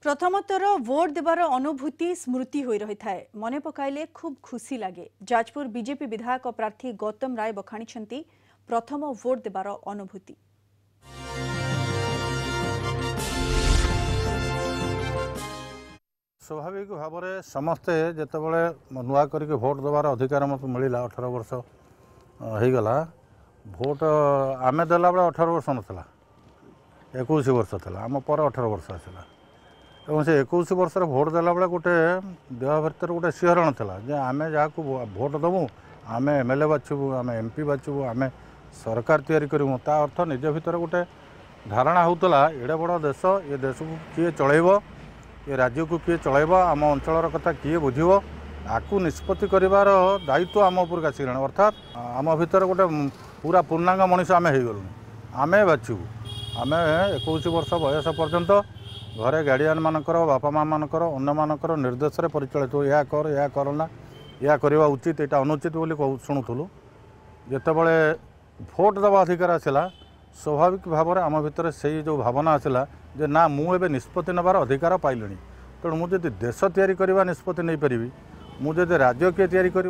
प्रथमतर vote देवार अनुभूति स्मृति हो रही है। मन पकाइले खूब खुशी लगे। जाजपुर बीजेपी विधायक प्रार्थी गौतम राय बखाणी प्रथम भोट देवार अनुभूति। स्वाभाविक भाव में समस्ते जितेबाला नुआ करके भोट देवार अधिकार मत मिलला 18 वर्ष होगला। भोट आमे देला बेले 18 वर्ष नाला 21 वर्ष था आम पर 18 वर्ष आसला और से 21 वर्ष भोट देला बेले गोटे देह भर गोटे शिहरण था जे आमे जहाँ भोट देवु आम एमएलए बाछबू आम एमपी बाछबू आम सरकार तैयारी करूँ ता अर्थ निज भर गोटे धारणा होता एडे बड़ देश ये देश को किए चलैब ये राज्य को किए चलैब आम अंचल कथा किए बुझब आकु निष्पत्ति करार दायित्व आम उपरक आसगला। अर्थात आम भर गोटे पूरा पूर्णांग मनीष आम हो आम बाछबू आम 21 वर्ष बयस पर्यंत घरे गार्डियन मानकर बापा माँ मानकर अन्य मानकर निर्देश परिचालित हो या करना या करवा उचित यहाँ अनुचित बोली शुणुलु। जितेबाला भोट देवा अधिकार आसला स्वाभाविक भाव में आम भर से जो भावना आसला जे ना मुझे निष्पत्ति नबार अधिकार पाइली तेणु मुझे देश तैयारी करवा निष्पत्ति नहीं पारि मुझे राज्य किए तैयारी कर